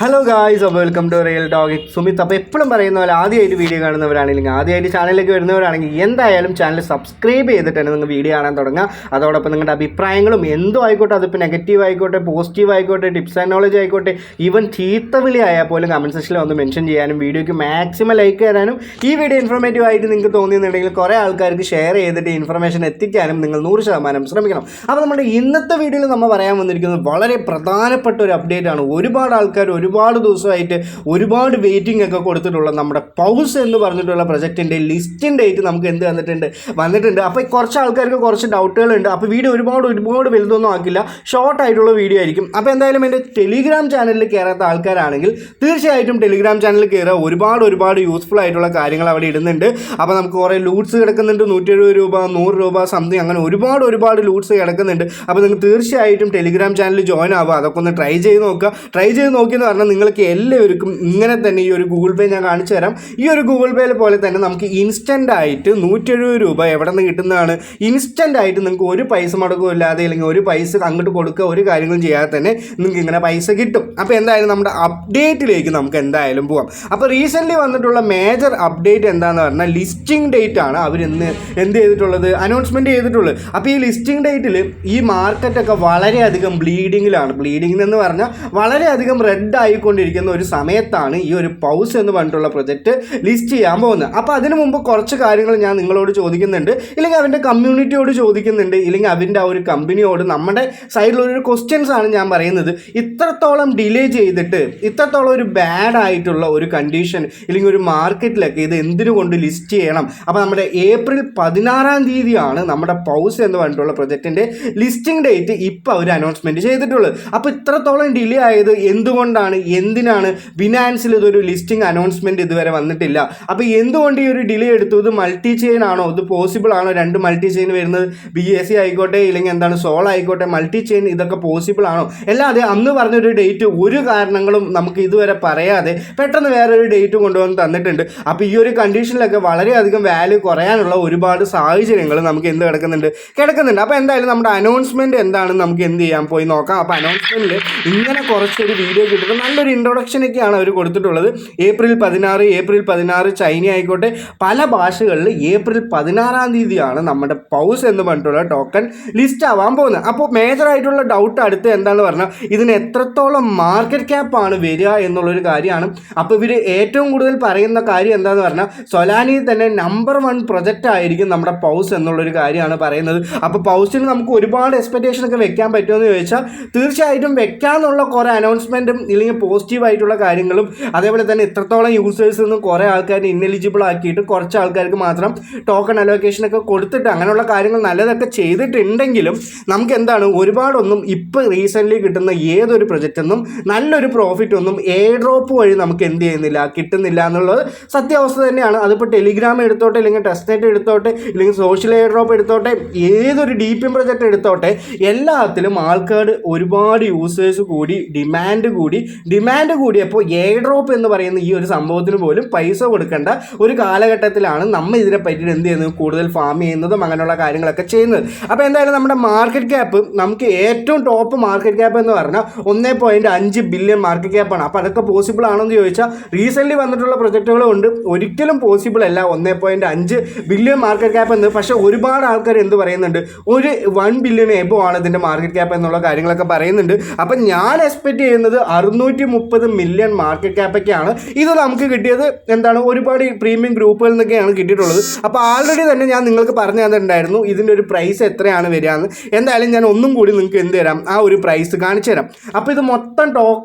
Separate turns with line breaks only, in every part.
Hello guys, അപ്പോൾ welcome to real talk Sumith. അപ്പോൾ എപ്പോഴും പറയുന്ന പോലെ ആദ്യമായിട്ട് വീഡിയോ കാണുന്നവരാണെങ്കിൽ ആദ്യമായിട്ട് ചാനലിലേക്ക് വരുന്നവരാണെങ്കിൽ എന്തായാലും ചാനൽ സബ്സ്ക്രൈബ് ചെയ്തിട്ട് തന്നെ നിങ്ങൾ വീഡിയോ കാണാൻ തുടങ്ങുക. അതോടൊപ്പം നിങ്ങളുടെ അഭിപ്രായങ്ങളും എന്തോ ആയിക്കോട്ടെ, അതിപ്പോൾ നെഗറ്റീവ് ആയിക്കോട്ടെ, പോസിറ്റീവ് ആയിക്കോട്ടെ, ടിപ്സ് ആൻഡ് നോളജ് ആയിക്കോട്ടെ, ഈവൻ ചീത്തവിളി ആയാൽ പോലും കമൻറ്റ് സെക്ഷനിൽ ഒന്ന് മെൻഷൻ ചെയ്യാനും വീഡിയോയ്ക്ക് മാക്സിമം ലൈക്ക് തരാനും ഈ വീഡിയോ ഇൻഫോർമേറ്റീവ് ആയിട്ട് നിങ്ങൾക്ക് തോന്നിയിട്ടുണ്ടെങ്കിൽ കുറേ ആൾക്കാർക്ക് ഷെയർ ചെയ്തിട്ട് ഇൻഫർമേഷൻ എത്തിക്കാനും നിങ്ങൾ 100% ശ്രമിക്കണം. അപ്പോൾ നമ്മുടെ ഇന്നത്തെ വീഡിയോയിൽ നമ്മൾ പറയാൻ വന്നിരിക്കുന്നത് വളരെ പ്രധാനപ്പെട്ട ഒരു അപ്ഡേറ്റ് ആണ്. ഒരുപാട് ആൾക്കാർ ഒരുപാട് ദിവസമായിട്ട് ഒരുപാട് വെയിറ്റിംഗ് ഒക്കെ കൊടുത്തിട്ടുള്ള നമ്മുടെ പൗസ് എന്ന് പറഞ്ഞിട്ടുള്ള പ്രൊജക്റ്റിൻ്റെ ലിസ്റ്റിംഗ് ഡേറ്റ് നമുക്ക് എന്ത് വന്നിട്ടുണ്ട്. അപ്പോൾ കുറച്ച് ആൾക്കാർക്ക് കുറച്ച് ഡൗട്ടുകളുണ്ട്. അപ്പോൾ വീഡിയോ ഒരുപാട് വലുതൊന്നും ആക്കില്ല, ഷോർട്ട് ആയിട്ടുള്ള വീഡിയോ ആയിരിക്കും. അപ്പോൾ എന്തായാലും എൻ്റെ ടെലിഗ്രാം ചാനലിൽ കയറാത്ത ആൾക്കാരാണെങ്കിൽ തീർച്ചയായിട്ടും ടെലിഗ്രാം ചാനലിൽ കയറുക. ഒരുപാട് യൂസ്ഫുൾ ആയിട്ടുള്ള കാര്യങ്ങൾ അവിടെ ഇടുന്നുണ്ട്. അപ്പോൾ നമുക്ക് കുറേ ലൂട്ട്സ് കിടക്കുന്നുണ്ട്, 170 രൂപ, 100 രൂപ സംതിങ്, അങ്ങനെ ഒരുപാട് ലൂട്ട്സ് കിടക്കുന്നുണ്ട്. അപ്പോൾ നിങ്ങൾ തീർച്ചയായിട്ടും ടെലിഗ്രാം ചാനലിൽ ജോയിൻ ആവുക. അതൊക്കെ ഒന്ന് ട്രൈ ചെയ്ത് നോക്കിയെന്ന് പറഞ്ഞാൽ നിങ്ങൾക്ക് എല്ലാവർക്കും ഇങ്ങനെ തന്നെ ഈ ഒരു ഗൂഗിൾ പേ ഞാൻ കാണിച്ചു തരാം. ഈ ഒരു ഗൂഗിൾ പേയിൽ പോലെ തന്നെ നമുക്ക് ഇൻസ്റ്റൻ്റ് ആയിട്ട് 170 രൂപ എവിടെ നിന്ന് കിട്ടുന്നതാണ്. ഇൻസ്റ്റൻ്റ് ആയിട്ട് നിങ്ങൾക്ക് ഒരു പൈസ മുടക്കമില്ലാതെ അല്ലെങ്കിൽ ഒരു പൈസ അങ്ങോട്ട് കൊടുക്കുക, ഒരു കാര്യങ്ങളും ചെയ്യാതെ തന്നെ നിങ്ങൾക്ക് ഇങ്ങനെ പൈസ കിട്ടും. അപ്പോൾ എന്തായാലും നമ്മുടെ അപ്ഡേറ്റിലേക്ക് നമുക്ക് എന്തായാലും പോകാം. അപ്പോൾ റീസെൻ്റ്ലി വന്നിട്ടുള്ള മേജർ അപ്ഡേറ്റ് എന്താണെന്ന് പറഞ്ഞാൽ ലിസ്റ്റിംഗ് ഡേറ്റ് ആണ് അവർ എന്ത് ചെയ്തിട്ടുള്ളത്, അനൗൺസ്മെൻറ്റ് ചെയ്തിട്ടുള്ളത്. അപ്പോൾ ഈ ലിസ്റ്റിംഗ് ഡേറ്റിൽ ഈ മാർക്കറ്റൊക്കെ വളരെയധികം ബ്ലീഡിങ്ങിലാണ്. ബ്ലീഡിംഗ് എന്ന് പറഞ്ഞാൽ വളരെയധികം റെഡ് ആയിക്കൊണ്ടിരിക്കുന്ന ഒരു സമയത്താണ് ഈ ഒരു പൗസ് എന്ന് പറഞ്ഞിട്ടുള്ള പ്രൊജക്റ്റ് ലിസ്റ്റ് ചെയ്യാൻ പോകുന്നത്. അപ്പോൾ അതിനു മുമ്പ് കുറച്ച് കാര്യങ്ങൾ ഞാൻ നിങ്ങളോട് ചോദിക്കുന്നുണ്ട്, ഇല്ലെങ്കിൽ അവൻ്റെ കമ്മ്യൂണിറ്റിയോട് ചോദിക്കുന്നുണ്ട്, ഇല്ലെങ്കിൽ അവൻ്റെ ആ ഒരു കമ്പനിയോട് നമ്മുടെ സൈഡിലൊരു ക്വസ്റ്റ്യൻസ് ആണ് ഞാൻ പറയുന്നത്. ഇത്രത്തോളം ഡിലേ ചെയ്തിട്ട് ഇത്രത്തോളം ഒരു ബാഡ് ആയിട്ടുള്ള ഒരു കണ്ടീഷൻ ഇല്ലെങ്കിൽ ഒരു മാർക്കറ്റിലൊക്കെ ഇത് എന്തിനുകൊണ്ട് ലിസ്റ്റ് ചെയ്യണം. അപ്പോൾ നമ്മുടെ ഏപ്രിൽ 16 തീയതിയാണ് നമ്മുടെ പൗസ് എന്ന് പറഞ്ഞിട്ടുള്ള പ്രൊജക്റ്റിൻ്റെ ലിസ്റ്റിംഗ് ഡേറ്റ് ഇപ്പോൾ അവർ അനൗൺസ്മെൻറ്റ് ചെയ്തിട്ടുള്ളത്. അപ്പോൾ ഇത്രത്തോളം ഡിലേ ആയത് എന്തിനാണ് ബിനാൻസിൽ ഇതൊരു ലിസ്റ്റിംഗ് അനൗൺസ്മെൻറ്റ് ഇതുവരെ വന്നിട്ടില്ല. അപ്പോൾ എന്തുകൊണ്ട് ഈ ഒരു ഡിലേ എടുത്തു? ഇത് മൾട്ടി ചെയിൻ ആണോ? ഇത് പോസിബിൾ ആണോ? 2 മൾട്ടി ചെയിൻ വരുന്നത്, BSC ആയിക്കോട്ടെ ഇല്ലെങ്കിൽ സോൾ ആയിക്കോട്ടെ, മൾട്ടി ചെയിൻ ഇതൊക്കെ പോസിബിൾ ആണോ? അല്ലാതെ അന്ന് പറഞ്ഞൊരു ഡേറ്റ് ഒരു കാരണങ്ങളും നമുക്ക് ഇതുവരെ പറയാതെ പെട്ടെന്ന് വേറൊരു ഡേറ്റ് കൊണ്ടുവന്ന് തന്നിട്ടുണ്ട്. അപ്പോൾ ഈ ഒരു കണ്ടീഷനിലൊക്കെ വളരെയധികം വാല്യൂ കുറയാനുള്ള ഒരുപാട് സാഹചര്യങ്ങൾ നമുക്ക് കിടക്കുന്നുണ്ട്. അപ്പോൾ എന്തായാലും നമ്മുടെ അനൗൺസ്മെൻറ്റ് എന്താണെന്ന് നമുക്ക് പോയി നോക്കാം. അപ്പോൾ അനൗൺസ്മെൻറ്റിൽ ഇങ്ങനെ കുറച്ചൊരു വീഡിയോ കിട്ടുന്നത് നല്ലൊരു ഇൻട്രൊഡക്ഷനൊക്കെയാണ് അവർ കൊടുത്തിട്ടുള്ളത്. ഏപ്രിൽ 16 ചൈന ആയിക്കോട്ടെ പല ഭാഷകളിൽ ഏപ്രിൽ 16 തീയതിയാണ് നമ്മുടെ പൗസ് എന്ന് പറഞ്ഞിട്ടുള്ള ടോക്കൺ ലിസ്റ്റ് ആവാൻ പോകുന്നത്. അപ്പോൾ മേജറായിട്ടുള്ള ഡൗട്ട് അടുത്ത് എന്താണെന്ന് പറഞ്ഞാൽ ഇതിന് എത്രത്തോളം മാർക്കറ്റ് ക്യാപ്പാണ് വരിക എന്നുള്ളൊരു കാര്യമാണ്. അപ്പോൾ ഇവർ ഏറ്റവും കൂടുതൽ പറയുന്ന കാര്യം എന്താണെന്ന് പറഞ്ഞാൽ സൊലാനിയിൽ തന്നെ നമ്പർ 1 പ്രൊജക്റ്റ് ആയിരിക്കും നമ്മുടെ പൗസ് എന്നുള്ളൊരു കാര്യമാണ് പറയുന്നത്. അപ്പോൾ പൗസിന് നമുക്ക് ഒരുപാട് എക്സ്പെക്റ്റേഷനൊക്കെ വെക്കാൻ പറ്റുമെന്ന് ചോദിച്ചാൽ തീർച്ചയായിട്ടും വെക്കാമെന്നുള്ള കുറേ അനൗൺസ്മെൻറ്റും ഇല്ലെങ്കിൽ പോസിറ്റീവായിട്ടുള്ള കാര്യങ്ങളും അതേപോലെ തന്നെ ഇത്രത്തോളം യൂസേഴ്സിൽ നിന്നും കുറേ ആൾക്കാരെ ഇന്നെലിജിബിൾ ആക്കിയിട്ട് കുറച്ച് ആൾക്കാർക്ക് മാത്രം ടോക്കൺ അലോക്കേഷനൊക്കെ കൊടുത്തിട്ട് അങ്ങനെയുള്ള കാര്യങ്ങൾ നല്ലതൊക്കെ ചെയ്തിട്ടുണ്ടെങ്കിലും നമുക്ക് ഒരുപാടൊന്നും ഇപ്പോൾ റീസെൻ്റ്ലി കിട്ടുന്ന ഏതൊരു പ്രൊജക്റ്റൊന്നും നല്ലൊരു പ്രോഫിറ്റ് ഒന്നും എയർ ഡ്രോപ്പ് വഴി നമുക്ക് കിട്ടുന്നില്ല എന്നുള്ളത് സത്യാവസ്ഥ തന്നെയാണ്. അതിപ്പോൾ ടെലിഗ്രാം എടുത്തോട്ടെ, ഇല്ലെങ്കിൽ ടെസ്റ്റ് നെറ്റ് എടുത്തോട്ടെ, ഇല്ലെങ്കിൽ സോഷ്യൽ എയർ ഡ്രോപ്പ് എടുത്തോട്ടെ, ഏതൊരു DPM പ്രൊജക്റ്റ് എടുത്തോട്ടെ, എല്ലാത്തിലും ആൾക്കാർ ഒരുപാട് യൂസേഴ്സ് കൂടി ഡിമാൻഡ് കൂടിയപ്പോൾ എയർ ഡ്രോപ്പ് എന്ന് പറയുന്ന ഈ ഒരു സംഭവത്തിന് പോലും പൈസ കൊടുക്കേണ്ട ഒരു കാലഘട്ടത്തിലാണ് നമ്മൾ ഇതിനെ പറ്റിയിട്ട് കൂടുതൽ ഫാം ചെയ്യുന്നതും അങ്ങനെയുള്ള കാര്യങ്ങളൊക്കെ ചെയ്യുന്നത്. അപ്പോൾ എന്തായാലും നമ്മുടെ മാർക്കറ്റ് ക്യാപ്പ് നമുക്ക് ഏറ്റവും ടോപ്പ് മാർക്കറ്റ് ക്യാപ്പ് എന്ന് പറഞ്ഞാൽ 1.5 ബില്യൺ മാർക്കറ്റ് ക്യാപ്പാണ്. അപ്പോൾ അതൊക്കെ പോസിബിൾ ആണെന്ന് ചോദിച്ചാൽ റീസെൻ്റ്ലി വന്നിട്ടുള്ള പ്രൊജക്റ്റുകളുണ്ട്, ഒരിക്കലും പോസിബിൾ അല്ല 1.5 ബില്യൺ മാർക്കറ്റ് ക്യാപ്പ് എന്ന്. പക്ഷേ ഒരുപാട് ആൾക്കാർ പറയുന്നുണ്ട് ഒരു 1 ബില്യൺ എബോ ആണ് ഇതിൻ്റെ മാർക്കറ്റ് ക്യാപ്പ് എന്നുള്ള കാര്യങ്ങളൊക്കെ പറയുന്നുണ്ട്. അപ്പം ഞാൻ എക്സ്പെക്റ്റ് ചെയ്യുന്നത് 630 മില്യൺ മാർക്കറ്റ് ക്യാപ്പൊക്കെയാണ്. ഇത് നമുക്ക് കിട്ടിയത് ഒരുപാട് പ്രീമിയം ഗ്രൂപ്പുകളിൽ നിന്നൊക്കെയാണ് കിട്ടിയിട്ടുള്ളത്. അപ്പോൾ ആൾറെഡി തന്നെ ഞാൻ നിങ്ങൾക്ക് പറഞ്ഞു തന്നിട്ടുണ്ടായിരുന്നു ഇതിൻ്റെ ഒരു പ്രൈസ് എത്രയാണ് വരികയെന്ന്. എന്തായാലും ഞാൻ ഒന്നും കൂടി നിങ്ങൾക്ക് ആ ഒരു പ്രൈസ് കാണിച്ചു തരാം. അപ്പോൾ ഇത് മൊത്തം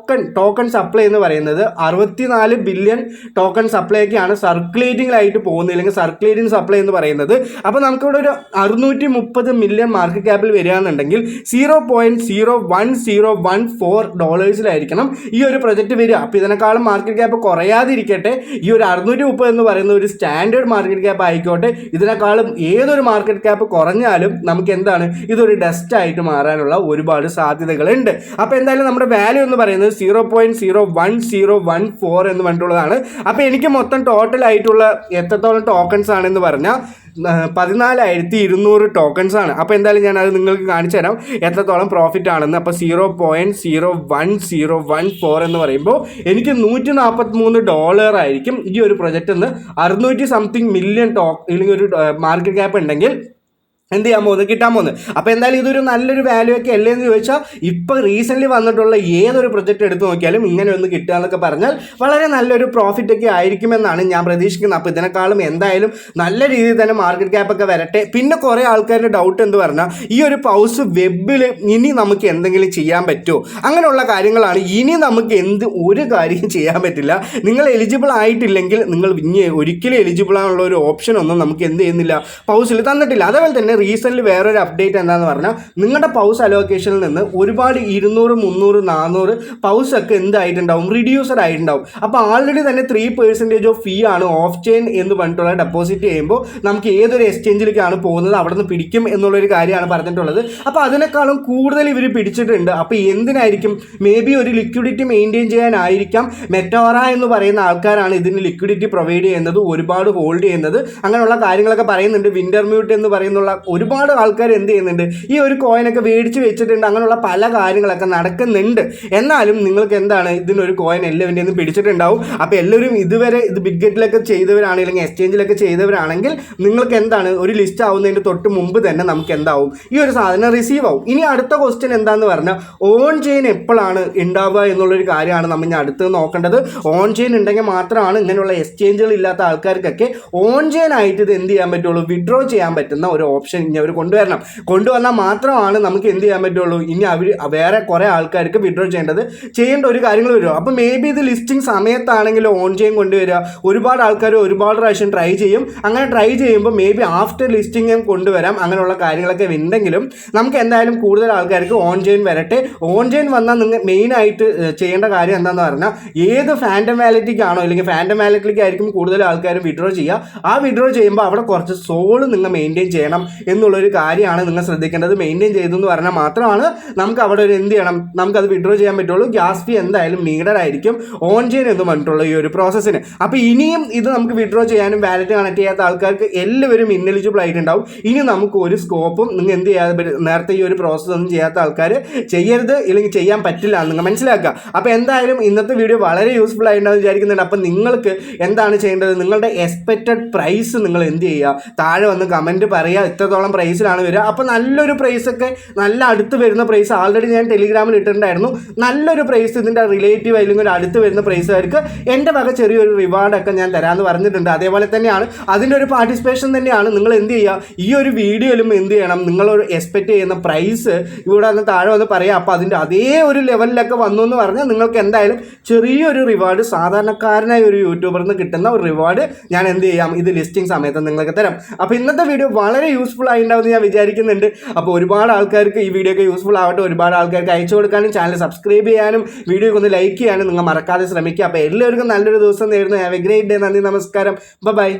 ടോക്കൺ സപ്ലൈ എന്ന് പറയുന്നത് 64 ബില്യൺ ടോക്കൺ സപ്ലൈയൊക്കെയാണ് സർക്കുലേറ്റിംഗിലായിട്ട് പോകുന്നത്, അല്ലെങ്കിൽ സർക്കുലേറ്റിംഗ് സപ്ലൈ എന്ന് പറയുന്നത്. അപ്പോൾ നമുക്കിവിടെ ഒരു 630 മില്യൺ മാർക്കറ്റ് ക്യാപ്പിൽ വരികയാണെന്നുണ്ടെങ്കിൽ $0.0114 ഈ ഒരു പ്രൊജക്റ്റ് വരിക. അപ്പോൾ ഇതിനേക്കാളും മാർക്കറ്റ് ക്യാപ്പ് കുറയാതിരിക്കട്ടെ, ഈ ഒരു 630 എന്ന് പറയുന്ന ഒരു സ്റ്റാൻഡേർഡ് മാർക്കറ്റ് ക്യാപ്പ് ആയിക്കോട്ടെ, ഇതിനേക്കാളും ഏതൊരു മാർക്കറ്റ് ക്യാപ്പ് കുറഞ്ഞാലും നമുക്ക് ഇതൊരു ഡസ്റ്റ് ആയിട്ട് മാറാനുള്ള ഒരുപാട് സാധ്യതകളുണ്ട്. അപ്പോൾ എന്തായാലും നമ്മുടെ വാല്യൂ എന്ന് പറയുന്നത് 0.01014 എന്ന് പറഞ്ഞിട്ടുള്ളതാണ്. അപ്പോൾ എനിക്ക് മൊത്തം ടോട്ടൽ ആയിട്ടുള്ള എത്രത്തോളം ടോക്കൺസ് ആണെന്ന് പറഞ്ഞാൽ 14,200 ടോക്കൺസ് ആണ്. അപ്പോൾ എന്തായാലും ഞാൻ അത് നിങ്ങൾക്ക് കാണിച്ചു തരാം എത്രത്തോളം പ്രോഫിറ്റ് ആണെന്ന്. അപ്പോൾ 0.01014 എന്ന് പറയുമ്പോൾ എനിക്ക് $143 ആയിരിക്കും ഈ ഒരു പ്രൊജക്റ്റിൽ നിന്ന് 600 സംതിങ് മില്യൺ ഇല്ലെങ്കിൽ ഒരു മാർക്കറ്റ് ക്യാപ്പ് ഉണ്ടെങ്കിൽ എന്ത് ചെയ്യാൻ പോകുന്നത്, കിട്ടാൻ പോകുന്നത്. അപ്പോൾ എന്തായാലും ഇതൊരു നല്ലൊരു വാല്യൂ ഒക്കെ അല്ലേ എന്ന് ചോദിച്ചാൽ ഇപ്പോൾ റീസെൻ്റ്ലി വന്നിട്ടുള്ള ഏതൊരു പ്രൊജക്റ്റ് എടുത്ത് നോക്കിയാലും ഇങ്ങനെ ഒന്ന് കിട്ടുക എന്നൊക്കെ പറഞ്ഞാൽ വളരെ നല്ലൊരു പ്രോഫിറ്റ് ഒക്കെ ആയിരിക്കുമെന്നാണ് ഞാൻ പ്രതീക്ഷിക്കുന്നത്. അപ്പോൾ ഇതിനേക്കാളും എന്തായാലും നല്ല രീതിയിൽ തന്നെ മാർക്കറ്റ് ക്യാപ്പ് ഒക്കെ വരട്ടെ. പിന്നെ കുറേ ആൾക്കാരുടെ ഡൗട്ട് എന്ന് പറഞ്ഞാൽ ഈ ഒരു പൗസ് വെബിൽ ഇനി നമുക്ക് എന്തെങ്കിലും ചെയ്യാൻ പറ്റുമോ, അങ്ങനെയുള്ള കാര്യങ്ങളാണ്. ഇനി നമുക്ക് ഒരു കാര്യം ചെയ്യാൻ പറ്റില്ല. നിങ്ങൾ എലിജിബിൾ ആയിട്ടില്ലെങ്കിൽ നിങ്ങൾ ഇനി ഒരിക്കലും എലിജിബിൾ ആണുള്ള ഒരു ഓപ്ഷൻ ഒന്നും നമുക്ക് എന്ത് ചെയ്യുന്നില്ല, പൗസിൽ തന്നിട്ടില്ല. അതേപോലെ തന്നെ റീസെൻ്റ്ലി വേറൊരു അപ്ഡേറ്റ് എന്താണെന്ന് പറഞ്ഞാൽ നിങ്ങളുടെ പൗസ് അലോക്കേഷനിൽ നിന്ന് ഒരുപാട് 200, 300, 400 പൗസ് ഒക്കെ എന്തായിട്ടുണ്ടാവും, റിഡ്യൂസഡ് ആയിട്ടുണ്ടാവും. അപ്പോൾ ആൾറെഡി തന്നെ 3% ഓഫ് ഫീ ആണ് ഓഫ് ചെയിൻ എന്ന് പറഞ്ഞിട്ടുള്ള ഡെപ്പോസിറ്റ് ചെയ്യുമ്പോൾ നമുക്ക് ഏതൊരു എക്സ്ചേഞ്ചിലേക്കാണ് പോകുന്നത് അവിടെ നിന്ന് പിടിക്കും എന്നുള്ളൊരു കാര്യമാണ് പറഞ്ഞിട്ടുള്ളത്. അപ്പോൾ അതിനേക്കാളും കൂടുതൽ ഇവർ പിടിച്ചിട്ടുണ്ട്. അപ്പോൾ എന്തിനായിരിക്കും, മേ ബി ഒരു ലിക്വിഡിറ്റി മെയിൻറ്റെയിൻ ചെയ്യാനായിരിക്കാം. മെറ്റോറ എന്ന് പറയുന്ന ആൾക്കാരാണ് ഇതിന് ലിക്വിഡിറ്റി പ്രൊവൈഡ് ചെയ്യുന്നത്, ഒരുപാട് ഹോൾഡ് ചെയ്യുന്നത്, അങ്ങനെയുള്ള കാര്യങ്ങളൊക്കെ പറയുന്നുണ്ട്. വിൻ്റർ മ്യൂട്ട് എന്ന് പറയുന്നുള്ള ഒരുപാട് ആൾക്കാർ എന്ത് ചെയ്യുന്നുണ്ട്, ഈ ഒരു കോയിനൊക്കെ മേടിച്ച് വെച്ചിട്ടുണ്ട്. അങ്ങനെയുള്ള പല കാര്യങ്ങളൊക്കെ നടക്കുന്നുണ്ട്. എന്നാലും നിങ്ങൾക്ക് എന്താണ്, ഇതിനൊരു കോയിൻ എല്ലാവരുടെ നിന്ന് പിടിച്ചിട്ടുണ്ടാവും. അപ്പോൾ എല്ലാവരും ഇതുവരെ ഇത് ബിഗ്ഗറ്റിലൊക്കെ ചെയ്തവരാണെങ്കിൽ അല്ലെങ്കിൽ എക്സ്ചേഞ്ചിലൊക്കെ ചെയ്തവരാണെങ്കിൽ നിങ്ങൾക്ക് എന്താണ്, ഒരു ലിസ്റ്റ് ആവുന്നതിൻ്റെ തൊട്ട് മുമ്പ് തന്നെ നമുക്ക് എന്താവും, ഈ ഒരു സാധനം റിസീവ് ആവും. ഇനി അടുത്ത ക്വസ്റ്റ്യൻ എന്താണെന്ന് പറഞ്ഞാൽ ഓൺ ചെയിൻ എപ്പോഴാണ് ഉണ്ടാവുക എന്നുള്ളൊരു കാര്യമാണ് നമ്മൾ ഇനി അടുത്ത് നോക്കേണ്ടത്. ഓൺ ചെയിൻ ഉണ്ടെങ്കിൽ മാത്രമാണ് ഇങ്ങനെയുള്ള എക്സ്ചേഞ്ചുകൾ ഇല്ലാത്ത ആൾക്കാർക്കൊക്കെ ഓൺ ചെയിൻ ആയിട്ട് ഇത് എന്ത് ചെയ്യാൻ പറ്റുള്ളൂ, വിഡ്രോ ചെയ്യാൻ പറ്റുന്ന ഒരു ഓപ്ഷൻ ഇനി അവർ കൊണ്ടുവന്നാൽ മാത്രമാണ് നമുക്ക് എന്ത് ചെയ്യാൻ പറ്റുള്ളൂ. ഇനി അവർ വേറെ കുറേ ആൾക്കാർക്ക് വിഡ്രോ ചെയ്യേണ്ട ഒരു കാര്യങ്ങൾ വരുമോ. അപ്പോൾ മേ ബി ഇത് ലിസ്റ്റിംഗ് സമയത്താണെങ്കിൽ ഓൺ ചെയിൻ കൊണ്ടുവരിക, ഒരുപാട് ആൾക്കാർ ഒരുപാട് പ്രാവശ്യം ട്രൈ ചെയ്യും. അങ്ങനെ ട്രൈ ചെയ്യുമ്പോൾ മേ ബി ആഫ്റ്റർ ലിസ്റ്റിംഗും കൊണ്ടുവരാം. അങ്ങനെയുള്ള കാര്യങ്ങളൊക്കെ ഉണ്ടെങ്കിലും നമുക്ക് എന്തായാലും കൂടുതൽ ആൾക്കാർക്ക് ഓൺ ചെയിൻ വരട്ടെ. ഓൺ ചെയിൻ വന്നാൽ നിങ്ങൾ മെയിനായിട്ട് ചെയ്യേണ്ട കാര്യം എന്താണെന്ന് പറഞ്ഞാൽ ഏത് ഫാൻറ്റം വാലറ്റിക്കാണോ അല്ലെങ്കിൽ ഫാൻറ്റം വാലറ്റിലേക്കായിരിക്കും കൂടുതൽ ആൾക്കാർ വിഡ്രോ ചെയ്യുക. ആ വിഡ്രോ ചെയ്യുമ്പോൾ അവിടെ കുറച്ച് സോള് നിങ്ങൾ മെയിൻറ്റെയിൻ ചെയ്യണം എന്നുള്ളൊരു കാര്യമാണ് നിങ്ങൾ ശ്രദ്ധിക്കേണ്ടത്. മെയിൻറ്റെയിൻ ചെയ്തെന്ന് പറഞ്ഞാൽ മാത്രമാണ് നമുക്ക് അവിടെ ഒരു എന്ത് ചെയ്യണം, നമുക്കത് വിഡ്രോ ചെയ്യാൻ പറ്റുള്ളൂ. ഗ്യാസ് ഫീ എന്തായാലും നീഡഡ് ആയിരിക്കും ഓൺ ചെയിൻ എന്ന് പറഞ്ഞിട്ടുള്ള ഈ ഒരു പ്രോസസ്സിന്. അപ്പോൾ ഇനിയും ഇത് നമുക്ക് വിഡ്രോ ചെയ്യാനും വാലറ്റ് കണക്ട് ചെയ്യാത്ത ആൾക്കാർക്ക് എല്ലാവരും ഇന്നെലിജിബിൾ ആയിട്ടുണ്ടാവും. ഇനി നമുക്ക് ഒരു സ്കോപ്പും നിങ്ങൾ എന്ത് ചെയ്യാതെ നേരത്തെ ഈ ഒരു പ്രോസസ്സ് ഒന്നും ചെയ്യാത്ത ആൾക്കാർ ചെയ്യരുത്, ഇല്ലെങ്കിൽ ചെയ്യാൻ പറ്റില്ല എന്ന് നിങ്ങൾ മനസ്സിലാക്കുക. അപ്പോൾ എന്തായാലും ഇന്നത്തെ വീഡിയോ വളരെ യൂസ്ഫുൾ ആയിട്ടുണ്ടാവും വിചാരിക്കുന്നുണ്ട്. അപ്പോൾ നിങ്ങൾക്ക് എന്താണ് ചെയ്യേണ്ടത്, നിങ്ങളുടെ എക്സ്പെക്റ്റഡ് പ്രൈസ് നിങ്ങൾ എന്ത് ചെയ്യുക, താഴെ വന്ന് കമൻറ്റ് പറയുക, ഇത്രത്തോളം പ്രൈസിലാണ് വരിക. അപ്പോൾ നല്ലൊരു പ്രൈസൊക്കെ, നല്ല അടുത്ത് വരുന്ന പ്രൈസ് ആൾറെഡി ഞാൻ ടെലിഗ്രാമിൽ ഇട്ടിട്ടുണ്ടായിരുന്നു. നല്ലൊരു പ്രൈസ് ഇതിൻ്റെ റിലേറ്റീവ് അല്ലെങ്കിൽ ഒരു അടുത്ത് വരുന്ന പ്രൈസുകാർക്ക് എൻ്റെ വക ചെറിയൊരു റിവാർഡൊക്കെ ഞാൻ തരാമെന്ന് പറഞ്ഞിട്ടുണ്ട്. അതേപോലെ തന്നെയാണ് അതിൻ്റെ ഒരു പാർട്ടിസിപ്പേഷൻ തന്നെയാണ്. നിങ്ങൾ എന്ത് ചെയ്യുക, ഈ ഒരു വീഡിയോയിലും എന്ത് ചെയ്യണം, നിങ്ങളൊരു എക്സ്പെക്റ്റ് ചെയ്യുന്ന പ്രൈസ് ഇവിടെ വന്ന് താഴെ വന്ന് പറയുക. അപ്പോൾ അതിൻ്റെ അതേ ഒരു ലെവലിലൊക്കെ വന്നു എന്ന് പറഞ്ഞാൽ നിങ്ങൾക്ക് എന്തായാലും ചെറിയൊരു റിവാർഡ്, സാധാരണക്കാരനായ ഒരു യൂട്യൂബറിൽ നിന്ന് കിട്ടുന്ന ഒരു റിവാർഡ് ഞാൻ എന്ത് ചെയ്യാം, ഇത് ലിസ്റ്റിംഗ് സമയത്ത് നിങ്ങൾക്ക് തരാം. അപ്പോൾ ഇന്നത്തെ വീഡിയോ വളരെ യൂസ്ഫുൾ ആയിട്ടുണ്ടാവും ഞാൻ വിചാരിക്കുന്നുണ്ട്. അപ്പോൾ ഒരുപാട് ആൾക്കാർക്ക് ഈ വീഡിയോ ഒക്കെ യൂസ്ഫുൾ ആവട്ടെ, ഒരുപാട് ആൾക്കാർക്ക് അയച്ചു കൊടുക്കാനും ചാനൽ സബ്സ്ക്രൈബ് ചെയ്യാനും വീഡിയോ ഒന്ന് ലൈക്ക് ചെയ്യാനും നിങ്ങൾ മറക്കാതെ ശ്രമിക്കുക. അപ്പോൾ എല്ലാവർക്കും നല്ലൊരു ദിവസം നേരുന്നു. Have A great day. നന്ദി, നമസ്കാരം, ബൈ.